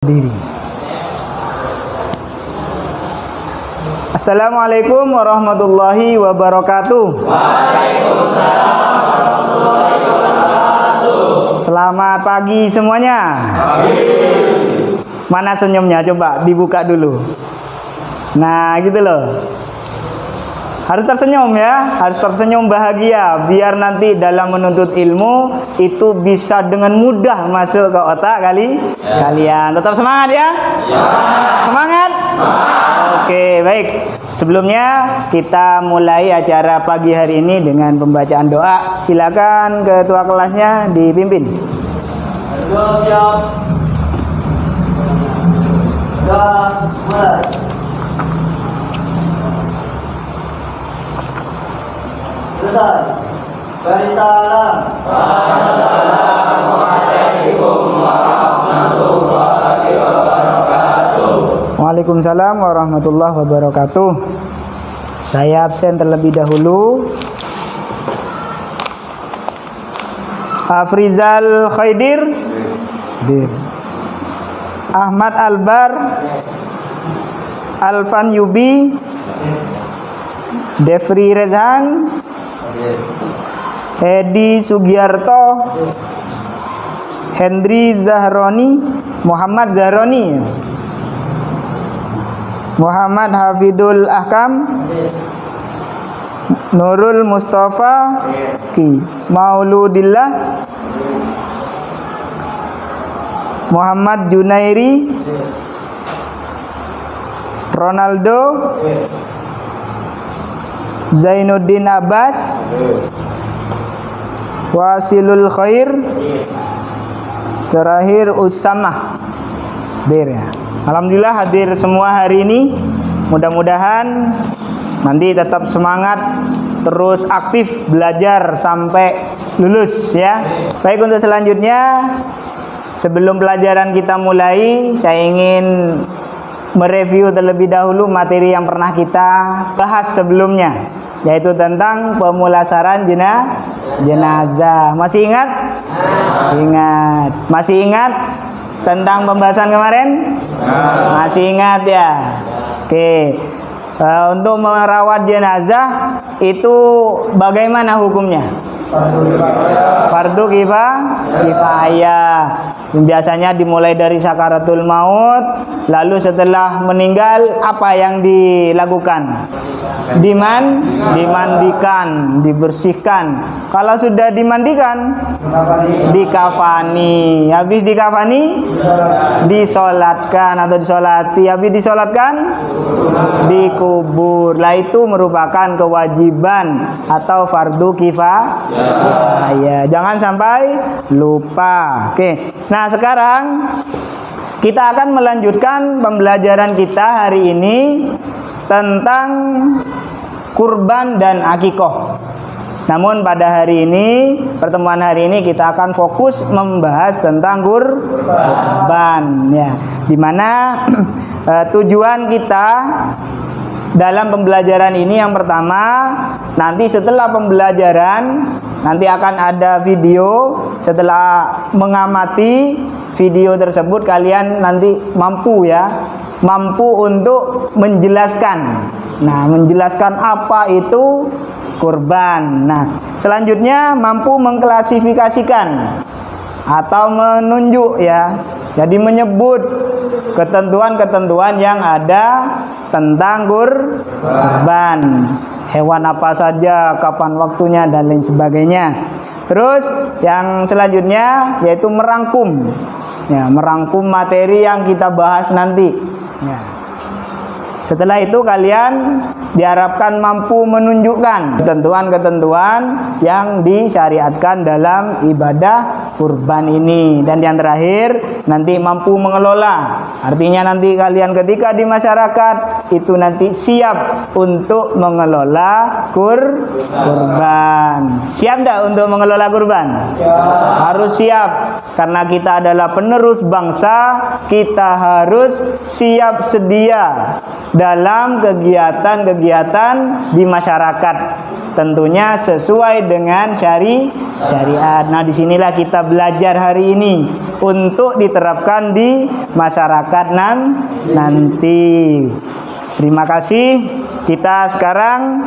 Diri. Assalamualaikum warahmatullahi wabarakatuh. Waalaikumsalam warahmatullahi wabarakatuh. Selamat pagi semuanya. Pagi. Mana senyumnya? Coba dibuka dulu. Nah, gitu loh. Harus tersenyum ya, harus tersenyum bahagia biar nanti dalam menuntut ilmu itu bisa dengan mudah masuk ke otak kalian. Tetap semangat ya? Semangat? Oke, baik. Sebelumnya kita mulai acara pagi hari ini dengan pembacaan doa. Silakan ketua kelasnya dipimpin. Siap. Sudah mulai. Selesai. Beri salam. Assalamualaikum warahmatullahi wabarakatuh. Waalaikumsalam warahmatullahi wabarakatuh. Saya absen terlebih dahulu. Afrizal Khaidir, Ahmad Albar, Alvan Yubi, Devri Rezhan, Edi Sugiarto, Hendri Zahroni, Muhammad Zahroni, Muhammad Hafidul Ahkam, Nurul Mustafa, Mauludillah, Muhammad Junairi, Ronaldo, Zainuddin Abbas, Wasilul Khair, terakhir Usamah. Hadir ya. Alhamdulillah hadir semua hari ini. Mudah-mudahan nanti tetap semangat, terus aktif belajar sampai lulus ya. Baik, untuk selanjutnya sebelum pelajaran kita mulai, saya ingin mereview terlebih dahulu materi yang pernah kita bahas sebelumnya, yaitu tentang pemulasaran jenazah. Masih ingat? Ingat. Masih ingat tentang pembahasan kemarin? Masih ingat ya? Oke. Untuk merawat jenazah itu bagaimana hukumnya? Fardu kifayah. Biasanya dimulai dari sakaratul maut, lalu setelah meninggal apa yang dilakukan? Dimandikan, dibersihkan. Kalau sudah dimandikan, dikafani. Habis dikafani, disolatkan atau disolati. Habis disolatkan, dikubur. Lah itu merupakan kewajiban atau fardu kifayah. Jangan sampai lupa. Oke. Nah, sekarang kita akan melanjutkan pembelajaran kita hari ini tentang kurban dan akikoh. Namun pada hari ini, pertemuan hari ini kita akan fokus membahas tentang kurban ya. Dimana tujuan kita dalam pembelajaran ini yang pertama, nanti setelah pembelajaran nanti akan ada video. Setelah mengamati video tersebut, kalian nanti mampu untuk menjelaskan. Nah, menjelaskan apa itu kurban. Nah, selanjutnya mampu mengklasifikasikan atau menunjuk ya. Jadi menyebut ketentuan-ketentuan yang ada tentang kurban. Hewan apa saja, kapan waktunya, dan lain sebagainya. Terus yang selanjutnya yaitu merangkum. Ya, merangkum materi yang kita bahas nanti. Ya. Setelah itu kalian diharapkan mampu menunjukkan ketentuan-ketentuan yang disyariatkan dalam ibadah kurban ini. Dan yang terakhir, nanti mampu mengelola. Artinya nanti kalian ketika di masyarakat itu nanti siap untuk mengelola kurban. Siap enggak untuk mengelola kurban? Harus siap. Karena kita adalah penerus bangsa, kita harus siap sedia dalam kegiatan-kegiatan di masyarakat. tentunya sesuai dengan syariat. Nah, disinilah kita belajar hari ini. untuk diterapkan di masyarakat nanti. Terima kasih. Kita sekarang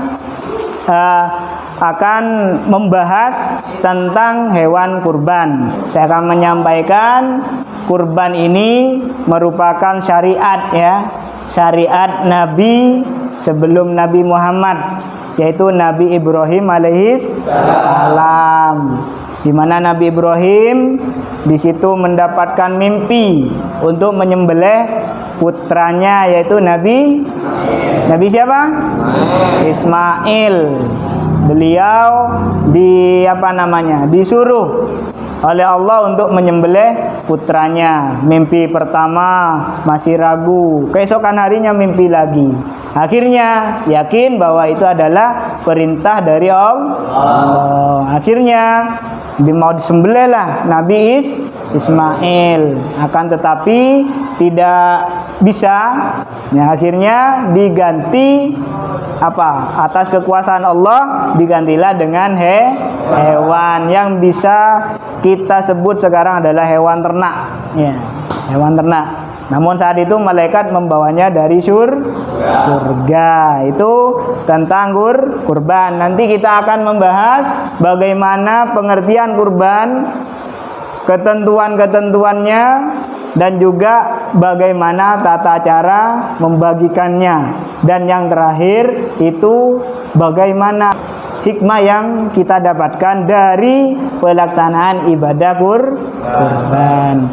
akan membahas tentang hewan kurban. Saya akan menyampaikan kurban ini merupakan syariat ya, syariat Nabi sebelum Nabi Muhammad, yaitu Nabi Ibrahim alaihis salam. Di mana Nabi Ibrahim di situ mendapatkan mimpi untuk menyembelih putranya, yaitu Nabi siapa? Ismail. Beliau disuruh oleh Allah untuk menyembelih putranya. Mimpi pertama masih ragu, keesokan harinya mimpi lagi. Akhirnya yakin bahwa itu adalah perintah dari Allah. Akhirnya mau disembelih lah Nabi Ismail. Akan tetapi tidak bisa. Ya, akhirnya diganti atas kekuasaan Allah, digantilah dengan hewan yang bisa kita sebut sekarang adalah hewan ternak. Ya, hewan ternak. Namun saat itu malaikat membawanya dari surga. Itu tentang kurban. Nanti kita akan membahas bagaimana pengertian kurban, ketentuan-ketentuannya, dan juga bagaimana tata cara membagikannya. Dan yang terakhir itu bagaimana hikmah yang kita dapatkan dari pelaksanaan ibadah kurban.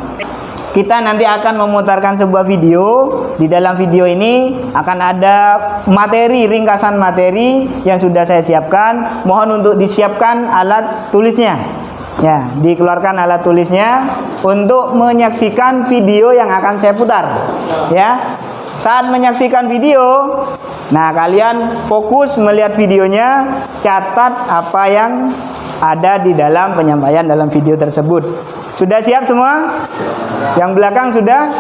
Kita nanti akan memutarkan sebuah video. Di dalam video ini akan ada ringkasan materi yang sudah saya siapkan. Mohon untuk disiapkan alat tulisnya. Ya, dikeluarkan alat tulisnya untuk menyaksikan video yang akan saya putar. Ya. Saat menyaksikan video, nah kalian fokus melihat videonya, catat apa yang ada di dalam penyampaian dalam video tersebut. Sudah siap semua? Yang belakang sudah?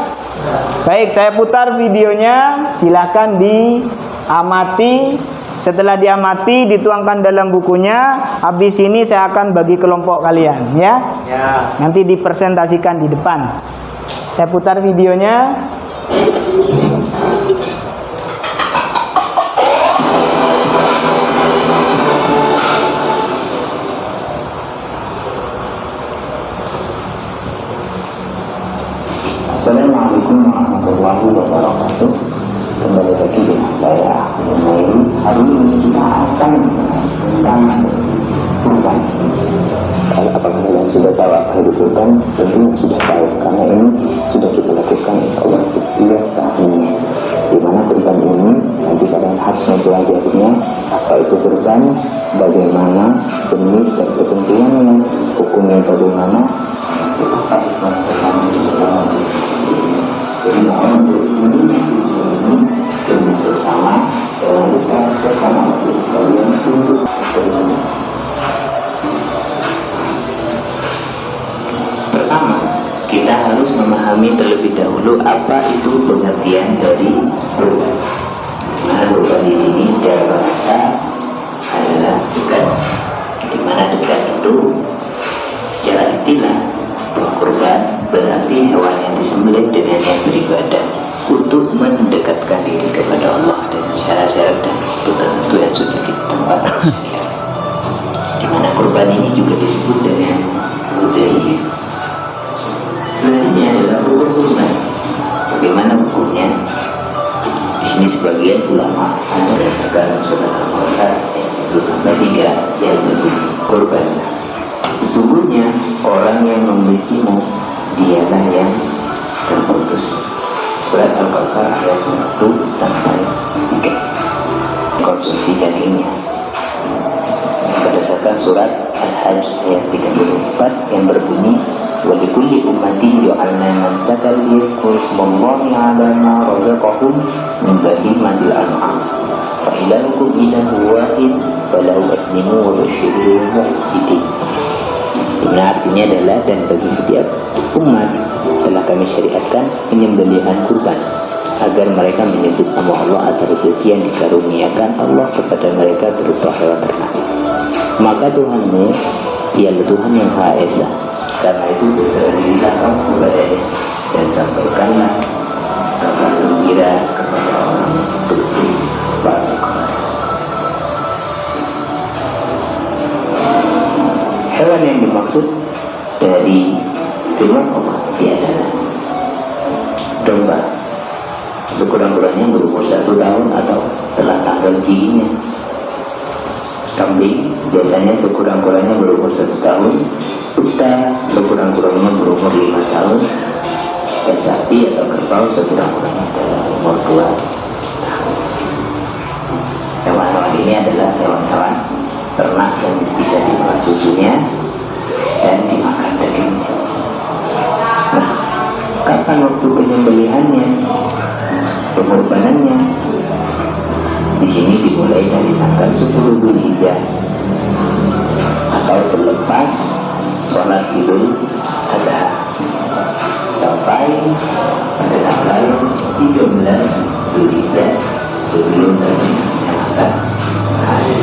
Baik, saya putar videonya. Silakan diamati. Setelah diamati, dituangkan dalam bukunya. Habis ini saya akan bagi kelompok kalian, ya. Nanti dipresentasikan di depan. Saya putar videonya. Assalamualaikum warahmatullahi wabarakatuh. Kembali lagi dengan saya Humairi. Hari ini kita akan membahas tentang kurban. Kalau apakah kalian sudah tahu apa itu kurban? Tentunya sudah tahu, karena ini sudah kita lakukan oleh setiap tahunnya. Di mana kurban ini nanti kalian harus mempelajarinya, apa itu kurban, bagaimana jenis dan ketentuannya, hukumnya bagaimana. Jadi mohon untuk ini dengan sesama jangan lupa sekarang untuk sekalian untuk pertama, kita harus memahami terlebih dahulu apa itu pengertian dari kurban. Nah, kurban di sini secara bahasa adalah dekat. Di mana dekat itu secara istilah kurban berarti hewan yang disembelih dengan yang beribadah untuk mendekatkan diri kepada Allah dengan syarat-syarat dan waktu tertentu yang sudah ditentukan. Di mana kurban ini juga disebut dengan udhiyah. Selanjutnya adalah hukum kurban. Bagaimana hukumnya? Di sini sebagian ulama berdasarkan surat Al-Baqarah ayat 1-3 yang berbunyi kurban. Sesungguhnya orang yang membencimu dialah yang terputus. Surat Al-Baqarah ayat 1-3. Konsumsi dagingnya. Berdasarkan surat Al-Hajj ayat 34 yang berbunyi walikulli ummatin ju'alna mansakan liyadhkuru ismallahi 'ala ma razaqahum min bahimatil an'am fa ilahukum ilahu wahid falahu aslimu wa basyiril mukhbitin. Nah, artinya adalah dan bagi setiap umat telah kami syariatkan penyembelihan kurban agar mereka menyebut nama Allah atas rezeki yang dikaruniakan Allah kepada mereka berupa hewan ternak. Maka Tuhanmu ialah Tuhan yang Maha Esa, Karena itu berserah dirilah kamu kepadanya dan sampaikanlah kabar gembira kepada orang yang betul patuh kepada. Hewan yang dimaksud dari firman Allah adalah domba, sekurang-kurangnya berumur 1 tahun atau telah tanggal giginya. Kambing biasanya sekurang-kurangnya berumur 1 tahun, unta sekurang-kurangnya berumur 5 tahun, dan sapi atau kerbau sekurang-kurangnya dalam umur 2 tahun. Hewan-hewan ini adalah hewan-hewan ternak yang bisa dimakan susunya dan dimakan dagingnya. Nah, kapan waktu penyembelihannya, pengorbanannya? Di sini dimulai dari tanggal 10 Zulhijjah atau selepas sholat Idul Adha sampai pada tanggal 13 Zulhijjah sebelum terbitnya matahari.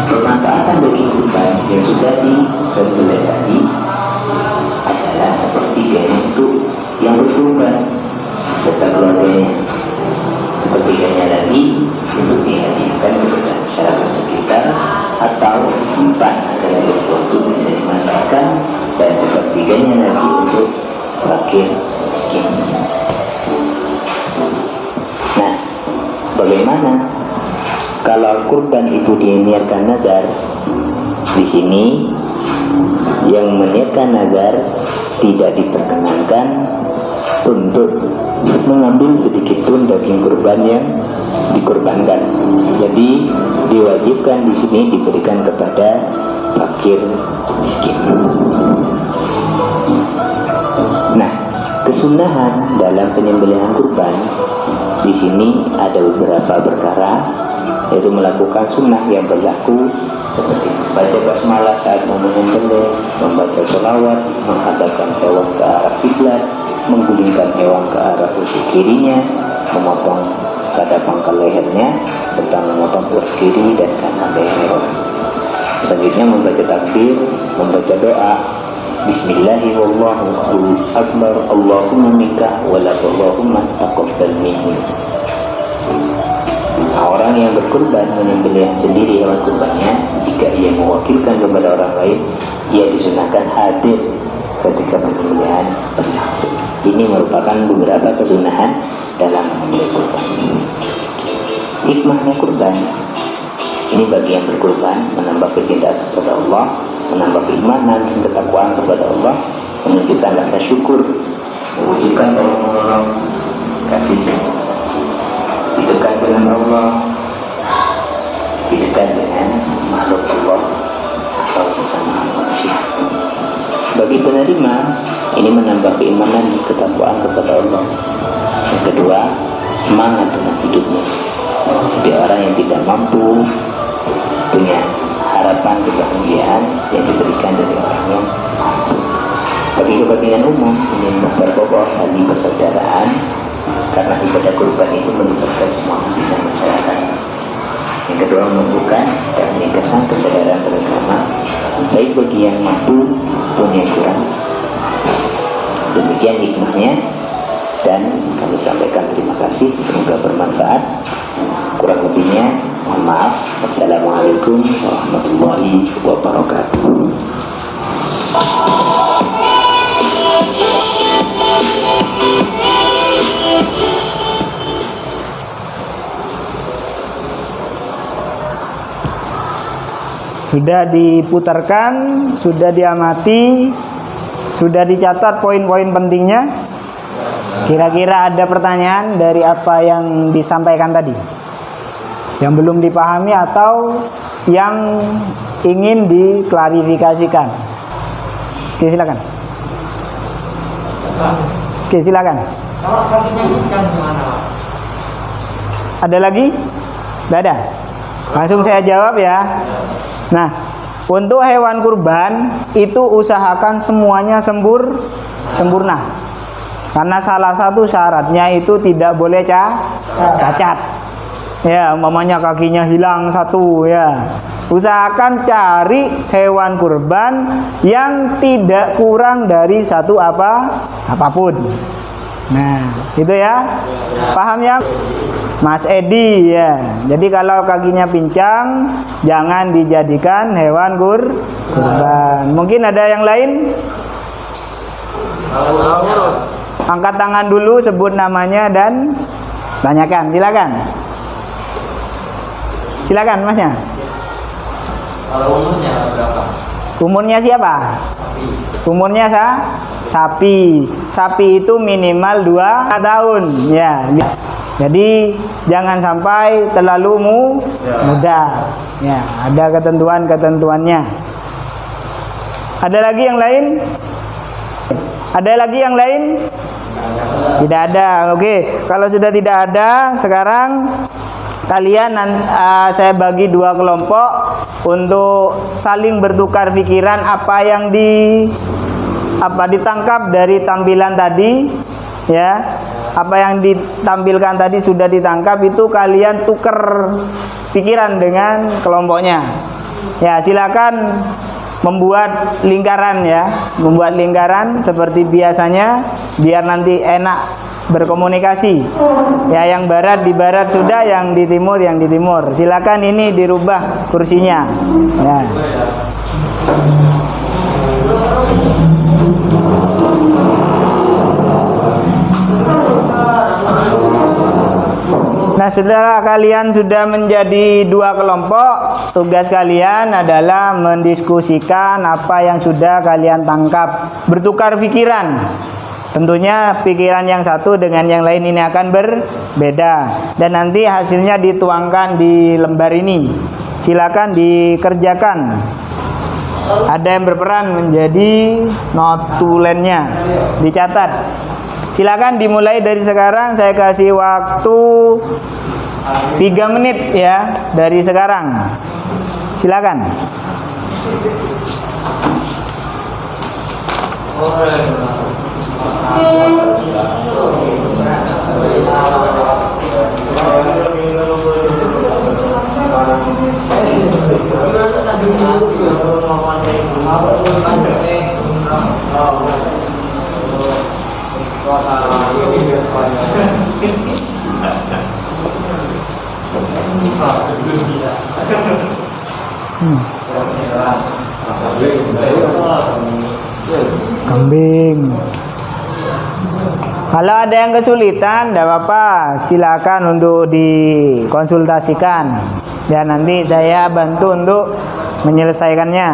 Pemanfaatan daging kurban yang sudah disembelih tadi adalah sepertiganya untuk yang berkurban serta keluarganya, sepertiganya lagi untuk dihadiahkan kepada masyarakat sekitar atau disimpan agar suatu waktu bisa dimanfaatkan, dan sepertiganya lagi untuk fakir miskin. Nah, bagaimana kalau kurban itu diniatkan nazar? Di sini yang meniatkan nazar tidak diperkenankan untuk mengambil sedikit pun daging kurban yang dikurbankan. Jadi diwajibkan di sini diberikan kepada fakir miskin. Nah, kesunahan dalam penyembelihan kurban di sini ada beberapa perkara, yaitu melakukan sunnah yang berlaku seperti membaca basmalah saat mau menyembelih, membaca sholawat, menghadapkan hewan ke arah kiblat, menggulingkan hewan ke arah usus kirinya, memotong pada pangkal lehernya, serta memotong urat kiri dan kanan leher hewan. Selanjutnya membaca takbir, membaca doa, Bismillahirrahmanirrahim, Akbar, Allahumma minka walak Allahumma taqabbal minni. Orang yang berkurban menyembelih sendiri hewan kurbannya, jika ia mewakilkan kepada orang lain, ia disunahkan hadir ketika penyembelihan berlangsung. Ini merupakan beberapa kesunahan dalam menyembelih kurban. Hikmahnya kurban ini bagi yang berkurban menambah kecintaan kepada Allah, menambah keimanan dan ketakwaan kepada Allah, menunjukkan rasa syukur, mewujudkan tolong menolong, kasih, dekat dengan Allah, dekat dengan makhluk Allah atau sesama manusia. Bagi penerima, ini menambah keimanan dan ketakwaan kepada Allah. Yang kedua, semangat dalam hidupnya. Jadi orang yang tidak mampu punya harapan kebahagiaan yang diberikan dari orang yang mampu. Bagi kepentingan umum, ini memperkokoh tali persaudaraan, karena ibadah kurban itu melibatkan semua lapisan masyarakat. Yang kedua, menumbuhkan dan meningkatkan kesadaran beragama, baik bagi yang mampu maupun yang kurang. Demikian hikmahnya, dan kami sampaikan terima kasih, semoga bermanfaat. Kurang lebihnya mohon maaf. Wassalamualaikum warahmatullahi wabarakatuh. Sudah diputarkan, sudah diamati, sudah dicatat poin-poin pentingnya. Kira-kira ada pertanyaan dari apa yang disampaikan tadi, yang belum dipahami atau yang ingin diklarifikasikan? Oke, silakan. Oke, silakan. Kalau kakinya hitam gimana, Pak? Ada lagi? Tidak ada. Langsung saya jawab ya. Nah, untuk hewan kurban itu usahakan semuanya sempurna. Karena salah satu syaratnya itu tidak boleh cacat. Ya, umpamanya kakinya hilang satu ya. Usahakan cari hewan kurban yang tidak kurang dari satu apapun. Nah, gitu ya. Paham ya? Mas Edi ya. Jadi kalau kakinya pincang jangan dijadikan hewan kurban. Mungkin ada yang lain? Angkat tangan dulu, sebut namanya dan tanyakan. Silakan Masnya. Kalau umurnya berapa? Umurnya siapa? Umurnya sapi. Sapi itu minimal 2 tahun ya. Jadi jangan sampai terlalu muda. Ya, ada ketentuannya. Ada lagi yang lain? Ada lagi yang lain? Tidak ada. Oke, kalau sudah tidak ada, sekarang kalian saya bagi 2 kelompok untuk saling bertukar pikiran apa yang ditangkap dari tampilan tadi ya. Apa yang ditampilkan tadi sudah ditangkap, itu kalian tuker pikiran dengan kelompoknya. Ya, silakan membuat lingkaran ya, membuat lingkaran seperti biasanya biar nanti enak berkomunikasi. Ya, yang barat di barat sudah, yang di timur yang di timur. Silakan ini dirubah kursinya. Ya. Nah, setelah kalian sudah menjadi 2 kelompok, tugas kalian adalah mendiskusikan apa yang sudah kalian tangkap, bertukar pikiran. Tentunya pikiran yang satu dengan yang lain ini akan berbeda, dan nanti hasilnya dituangkan di lembar ini. Silakan dikerjakan. Ada yang berperan menjadi notulennya, dicatat. Silakan dimulai dari sekarang. Saya kasih waktu 3 menit ya dari sekarang. Silakan. Kambing. Kalau ada yang kesulitan, tidak apa-apa, silakan untuk dikonsultasikan. Dan nanti saya bantu untuk menyelesaikannya.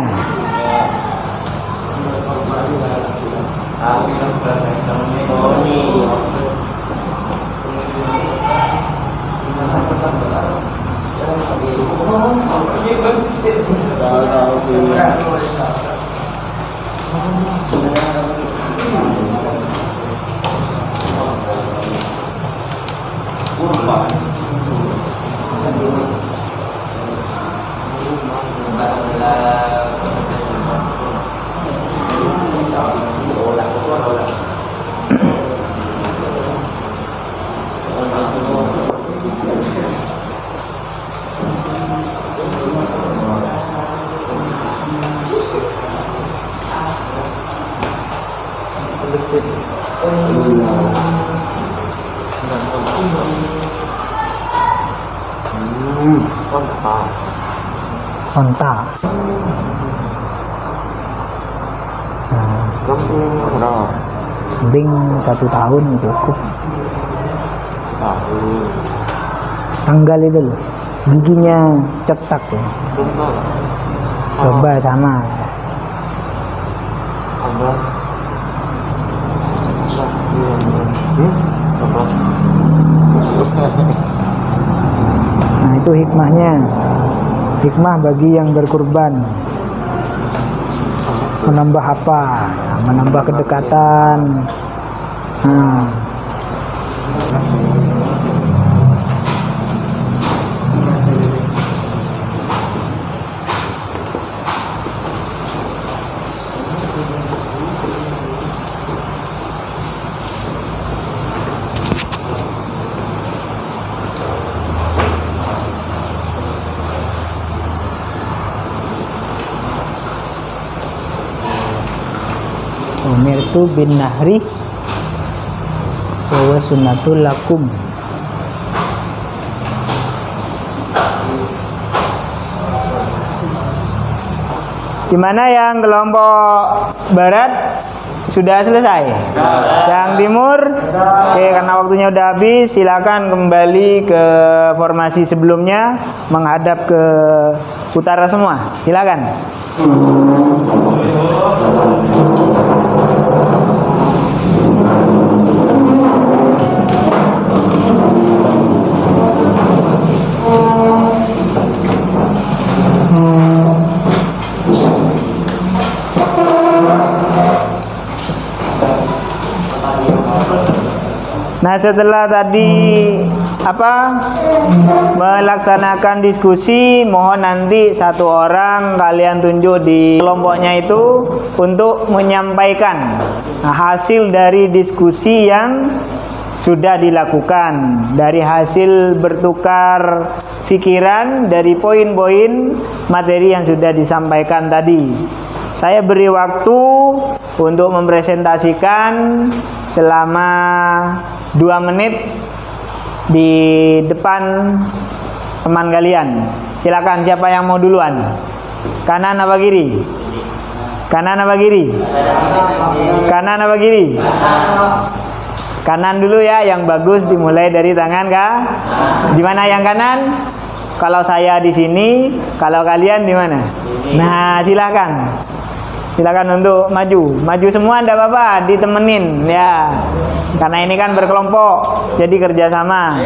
Onta. Kambing 1 tahun cukup. Tanggal itu loh, giginya cetak ya. Coba sama. Nah, itu hikmahnya. Hikmah bagi yang berkurban. Menambah apa? Ya, menambah kedekatan. Nah. umirtu bin nahri wa huwa sunnatul lakum. Gimana yang kelompok barat sudah selesai? Yang timur? Oke, karena waktunya udah habis, silakan kembali ke formasi sebelumnya, menghadap ke utara semua. Silakan. Nah, setelah tadi melaksanakan diskusi, mohon nanti satu orang kalian tunjuk di kelompoknya itu untuk menyampaikan hasil dari diskusi yang sudah dilakukan, dari hasil bertukar pikiran dari poin-poin materi yang sudah disampaikan tadi. Saya beri waktu untuk mempresentasikan selama 2 menit di depan teman kalian. Silakan, siapa yang mau duluan? Kanan apa kiri? Kanan apa kiri? Kanan apa kiri? Kanan dulu ya, yang bagus dimulai dari tangan kah? Di mana yang kanan? Kalau saya di sini, kalau kalian di mana? Nah, silakan. Silakan untuk maju semua, enggak apa-apa, ditemenin ya. Karena ini kan berkelompok, jadi kerjasama.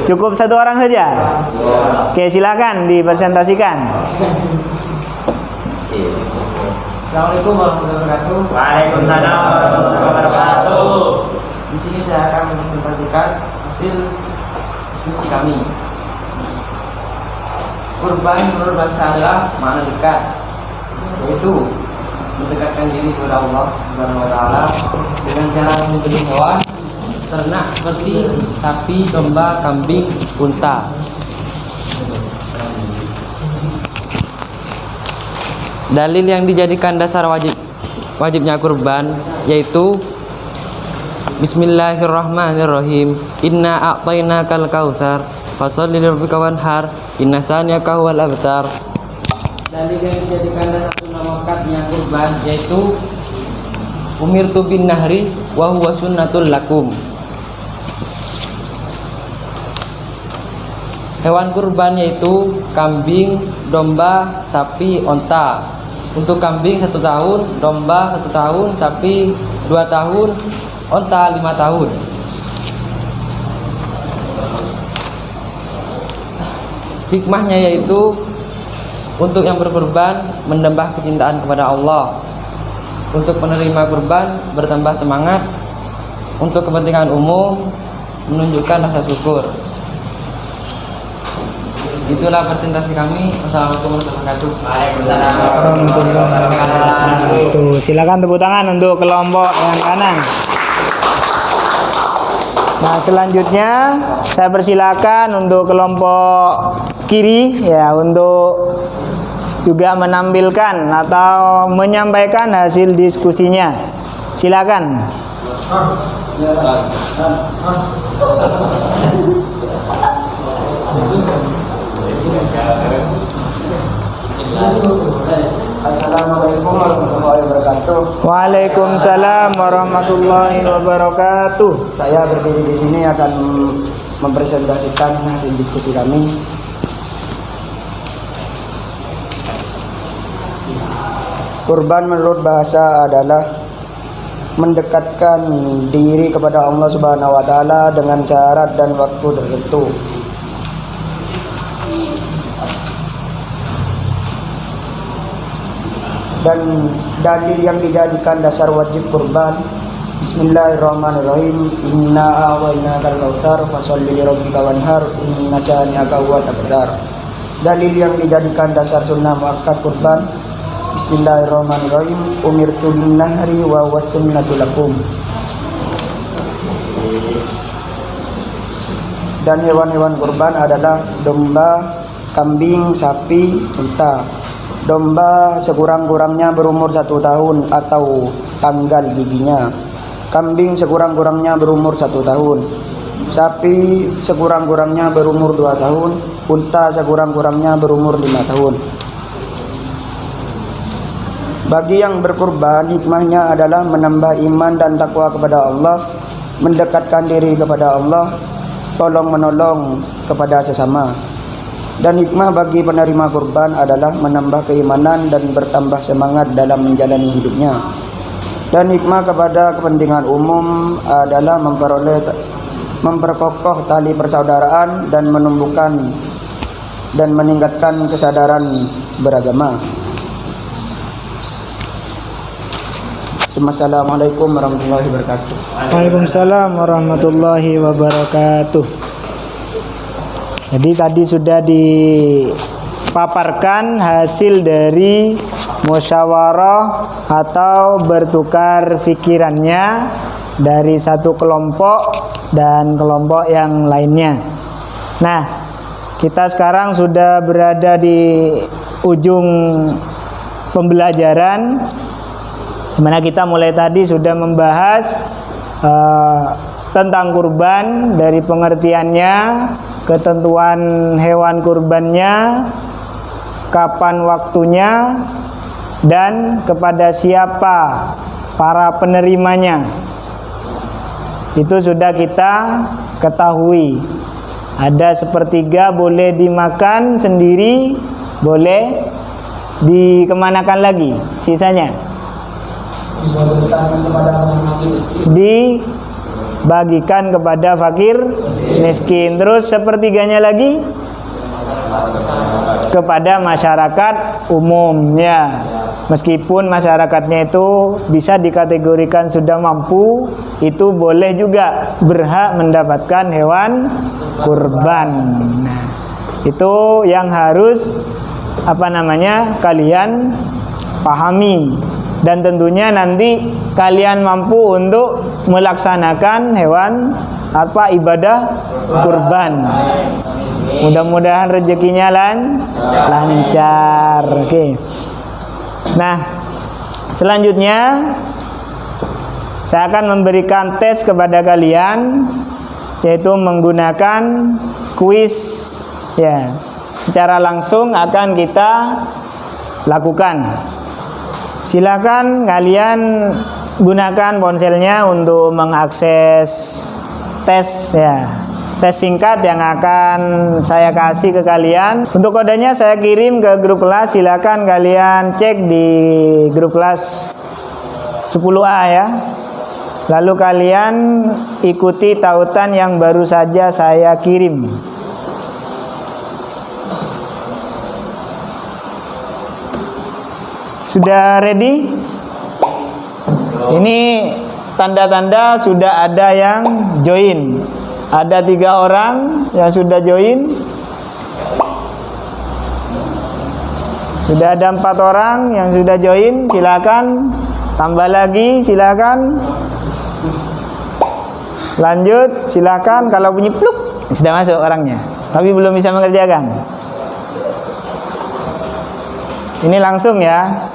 Cukup satu orang saja. Oke, silakan dipresentasikan. Assalamualaikum warahmatullahi wabarakatuh. Waalaikumsalam warahmatullahi wabarakatuh. Di sini saya akan mempresentasikan hasil diskusi kami. Kurban menurut bangsa adalah makna dekat, yaitu mendekatkan diri kepada Allah Subhanahu wa taala dengan cara menyembelih hewan ternak seperti sapi, domba, kambing, unta. Dalil yang dijadikan dasar wajibnya kurban yaitu Bismillahirrahmanirrahim. Inna a'tainakal kautsar fasholli lirabbika wanhar inna saniyaka huwal abtar. Dalil yang dijadikan dasar sunnah wakatnya kurban yaitu umirtu bin nahri wa huwa sunnatul lakum. Hewan kurban yaitu kambing, domba, sapi, onta. Untuk kambing 1 tahun, domba 1 tahun, sapi 2 tahun, onta 5 tahun. Hikmahnya yaitu untuk yang berkurban menambah kecintaan kepada Allah. Untuk penerima kurban bertambah semangat. Untuk kepentingan umum menunjukkan rasa syukur. Itulah presentasi kami. Wassalamualaikum warahmatullahi wabarakatuh. Silakan tepuk tangan untuk kelompok yang kanan. Nah, selanjutnya saya persilakan untuk kelompok kiri ya, untuk juga menampilkan atau menyampaikan hasil diskusinya. Silakan. Assalamualaikum warahmatullahi wabarakatuh. Waalaikumsalam warahmatullahi wabarakatuh. Saya berdiri di sini akan mempresentasikan hasil diskusi kami. Kurban menurut bahasa adalah mendekatkan diri kepada Allah Subhanahu wa taala dengan syarat dan waktu tertentu. Dan dalil yang dijadikan dasar wajib kurban, Bismillahirrahmanirrahim. Inna a'tainakal kautsar fasholli lirabbika wanhar inna syani'aka huwal abtar. Dalil yang dijadikan dasar sunnah muakkad kurban, Bismillahirrahmanirrahim. Umirtu bin nahri wa huwa sunnatul lakum. Dan hewan-hewan kurban adalah domba, kambing, sapi, unta. Domba sekurang-kurangnya berumur 1 tahun atau tanggal giginya. Kambing sekurang-kurangnya berumur 1 tahun. Sapi sekurang-kurangnya berumur 2 tahun. Unta sekurang-kurangnya berumur 5 tahun. Bagi yang berkurban, hikmahnya adalah menambah iman dan takwa kepada Allah, mendekatkan diri kepada Allah, tolong menolong kepada sesama. Dan hikmah bagi penerima kurban adalah menambah keimanan dan bertambah semangat dalam menjalani hidupnya. Dan hikmah kepada kepentingan umum adalah memperkokoh tali persaudaraan dan menumbuhkan dan meningkatkan kesadaran beragama. Assalamualaikum warahmatullahi wabarakatuh. Waalaikumsalam warahmatullahi wabarakatuh. Jadi tadi sudah dipaparkan hasil dari musyawarah atau bertukar pikirannya dari satu kelompok dan kelompok yang lainnya. Nah, kita sekarang sudah berada di ujung pembelajaran, dimana kita mulai tadi sudah membahas tentang kurban, dari pengertiannya, ketentuan hewan kurbannya, kapan waktunya, dan kepada siapa para penerimanya. Itu sudah kita ketahui. Ada sepertiga boleh dimakan sendiri, boleh dikemanakan lagi sisanya? Dibagikan kepada fakir miskin. Terus sepertiganya lagi kepada masyarakat umumnya. Meskipun masyarakatnya itu bisa dikategorikan sudah mampu, itu boleh juga berhak mendapatkan hewan kurban. Nah, itu yang harus kalian pahami. Dan tentunya nanti kalian mampu untuk melaksanakan hewan ibadah kurban. Mudah-mudahan rezekinya lancar. Oke. Nah, selanjutnya saya akan memberikan tes kepada kalian, yaitu menggunakan kuis ya. Secara langsung akan kita lakukan. Silakan kalian gunakan ponselnya untuk mengakses tes ya. Tes singkat yang akan saya kasih ke kalian. Untuk kodenya saya kirim ke grup kelas. Silakan kalian cek di grup kelas 10A ya. Lalu kalian ikuti tautan yang baru saja saya kirim. Sudah ready? Ini tanda-tanda sudah ada yang join. Ada 3 orang yang sudah join. Sudah ada 4 orang yang sudah join. Silakan tambah lagi, silakan. Lanjut, silakan. Kalau bunyi pluk, sudah masuk orangnya, tapi belum bisa mengerjakan. Ini langsung ya.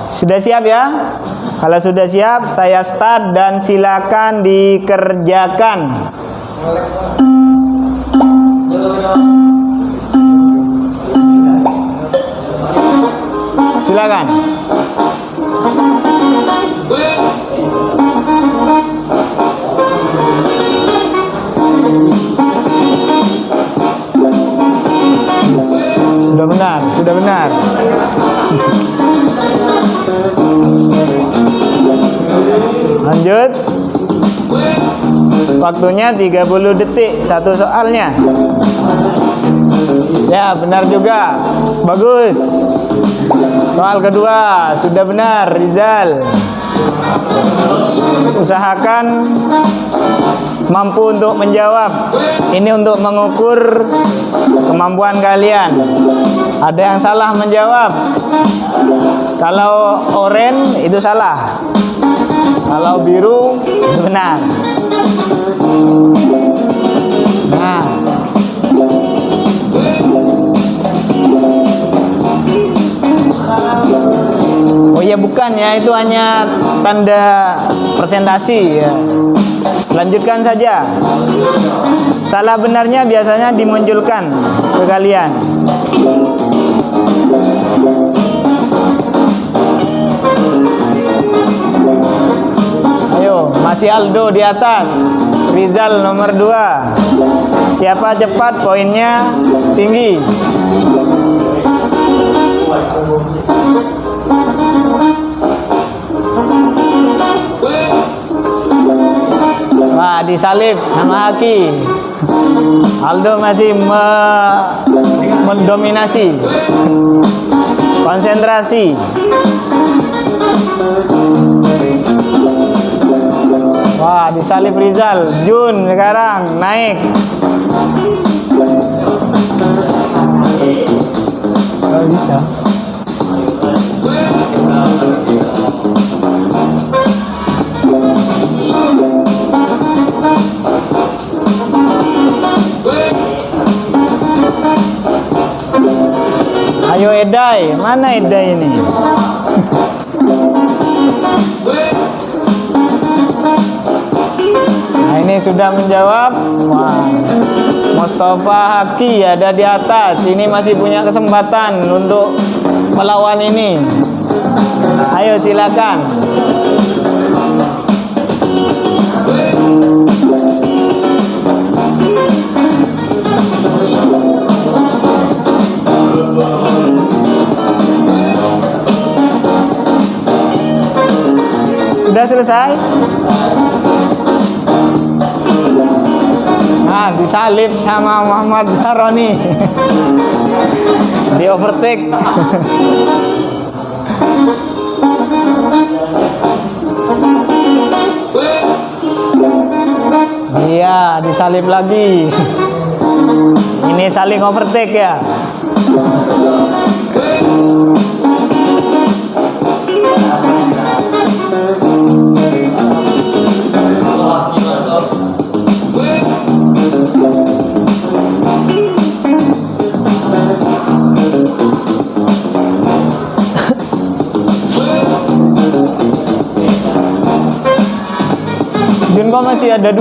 Sudah siap ya? Kalau sudah siap, saya start dan silakan dikerjakan. Silakan. Sudah benar, sudah benar. Lanjut. Waktunya 30 detik satu soalnya. Ya, benar juga. Bagus. Soal kedua sudah benar, Rizal. Usahakan mampu untuk menjawab. Ini untuk mengukur kemampuan kalian. Ada yang salah menjawab. Kalau oranye itu salah. Kalau biru itu benar. Nah, Ya bukan ya, itu hanya tanda presentasi ya. Lanjutkan saja. Salah benarnya biasanya dimunculkan ke kalian. Ayo, masih Aldo di atas, Rizal nomor 2. Siapa cepat poinnya tinggi. Wah, disalib sama Haki. Aldo masih mendominasi. Konsentrasi. Wah, disalib Rizal. Jun sekarang naik. Oh, bisa. Ayo Edai, mana Edai ini? Nah, ini sudah menjawab. Wah, Mustafa Haki ada di atas. Ini masih punya kesempatan untuk melawan ini. Ayo silakan. Sudah selesai? Nah, disalib sama Muhammad Zaroni. Di overtake. Iya, disalib lagi. Ini saling overtake ya. Jun kok masih ada 2?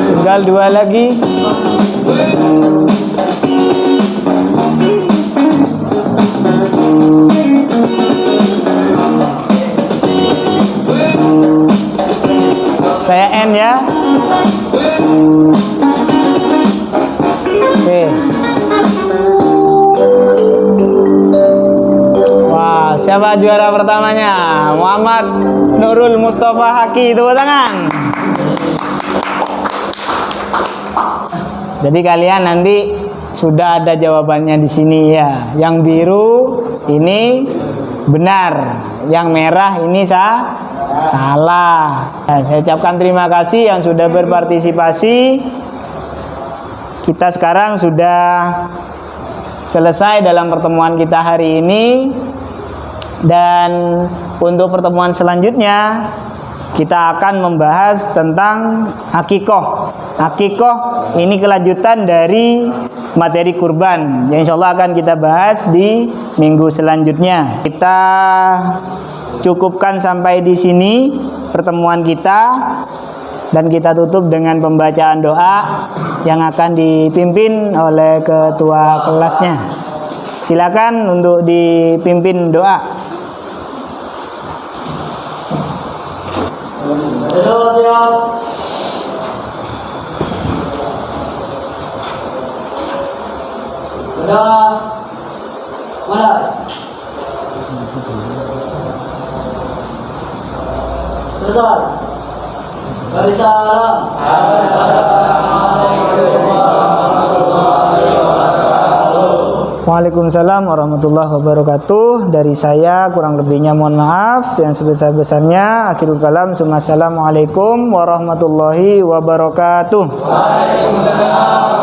Tinggal 2 lagi. Saya N ya. Oke. Wah, siapa juara pertamanya? Muhammad Nurul Mustafa Haki, tepuk tangan. Jadi kalian nanti sudah ada jawabannya di sini ya. Yang biru ini benar, yang merah ini salah. Nah, saya ucapkan terima kasih yang sudah berpartisipasi. Kita sekarang sudah selesai dalam pertemuan kita hari ini. Dan untuk pertemuan selanjutnya kita akan membahas tentang akikoh. Akikoh ini kelanjutan dari materi kurban yang insya Allah akan kita bahas di minggu selanjutnya. Kita cukupkan sampai di sini pertemuan kita, dan kita tutup dengan pembacaan doa yang akan dipimpin oleh ketua kelasnya. Silakan untuk dipimpin doa. Mulai. Selesai. Beri salam. Assalamualaikum warahmatullahi wabarakatuh. Waalaikumsalam warahmatullahi wabarakatuh. Dari saya kurang lebihnya mohon maaf. Yang sebesar-besarnya akhirul kalam. Assalamualaikum warahmatullahi wabarakatuh. Waalaikumsalam.